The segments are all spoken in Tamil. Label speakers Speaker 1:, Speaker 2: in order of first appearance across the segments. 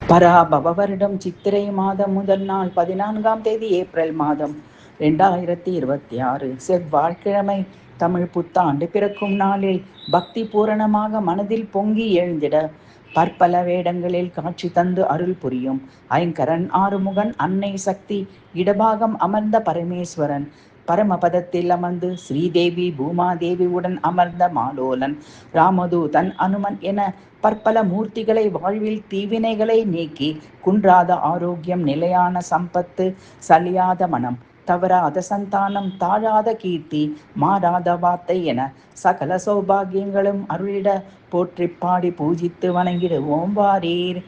Speaker 1: பராபவ வருடம் சித்திரை மாதம் முதல் நாள் 14ஆம் தேதி ஏப்ரல் மாதம் 2026 செவ்வாய்க்கிழமை. தமிழ் புத்தாண்டு பிறக்கும் நாளில் பக்தி பூரணமாக மனதில் பொங்கி எழுந்திட பற்பல வேடங்களில் காட்சி தந்து அருள் புரியும் ஐங்கரன் ஆறுமுகன் அன்னை சக்தி இடபாகம் அமர்ந்த பரமேஸ்வரன் பரமபதத்தில் அமர்ந்து ஸ்ரீதேவி பூமாதேவியுடன் அமர்ந்த மாலோலன் ராமதூதன் அனுமன் என பற்பல மூர்த்திகளை வாழ்வில் தீவினைகளை நீக்கி குன்றாத ஆரோக்கியம் நிலையான சம்பத்து சலியாத மனம் தவறாத சந்தானம் தாழாத கீர்த்தி மாறாத வார்த்தை என சகல சௌபாகியங்களும் அருளிட போற்றி பாடி பூஜித்து வணங்கிடுவோம் வாரீர்.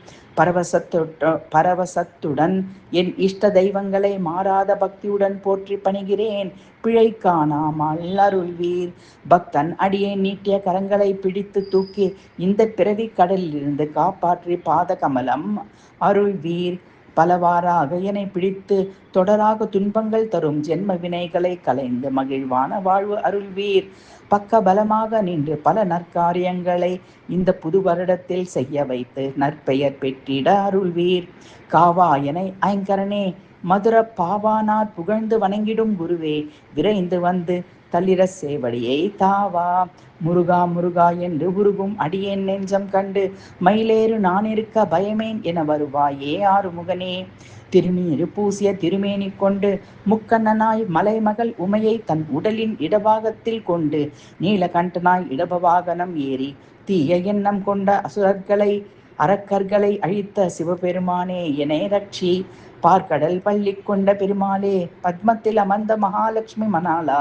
Speaker 1: பரவசத்துடன் என் இஷ்ட தெய்வங்களை மாறாத பக்தியுடன் போற்றி பணிகிறேன். பிழை காணாமல் அருள்வீர். பக்தன் அடியே நீட்டிய கரங்களை பிடித்து தூக்கி இந்த பிறவி கடலிலிருந்து காப்பாற்றி பாத கமலம் அருள்வீர். பலவாறாக என்னை பிடித்து தொடராக துன்பங்கள் தரும் ஜென்ம வினைகளை கலைந்து மகிழ்வான வாழ்வு அருள்வீர். பக்க பலமாக நின்று பல நற்காரியங்களை இந்த புது வருடத்தில் செய்ய வைத்து நற்பெயர் பெற்றிட அருள்வீர். காவாயனை ஐங்கரனே மதுர பாவானார் புகழ்ந்து வணங்கிடும் குருவே விரைந்து வந்து தள்ளிர சேவடியை தாவா. முருகா முருகா என்று உருகும் அடியேன் நெஞ்சம் கண்டு மயிலேறு நான் இருக்க பயமேன் என வருவாயே ஆறுமுகனே. திருநீரு பூசிய திருமேனி கொண்டு முக்கண்ணனாய் மலைமகள் உமையை தன் உடலின் இடபாகத்தில் கொண்டு நீலகண்டனாய் இடபவாகனம் ஏறி தீய எண்ணம் கொண்ட அசுரர்களை அரக்கர்களை அழித்த சிவபெருமானே என ரட்சி. பார்க்கடல் பள்ளி கொண்ட பெருமாளே பத்மத்தில் அமர்ந்த மகாலட்சுமி மணாலா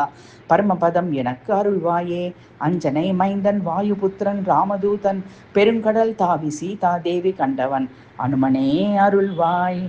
Speaker 1: பரமபதம் எனக்கு அருள்வாயே. அஞ்சனை மைந்தன் வாயுபுத்திரன் ராமதூதன் பெருங்கடல் தாவி சீதா தேவி கண்டவன் அனுமனே அருள்வாய்.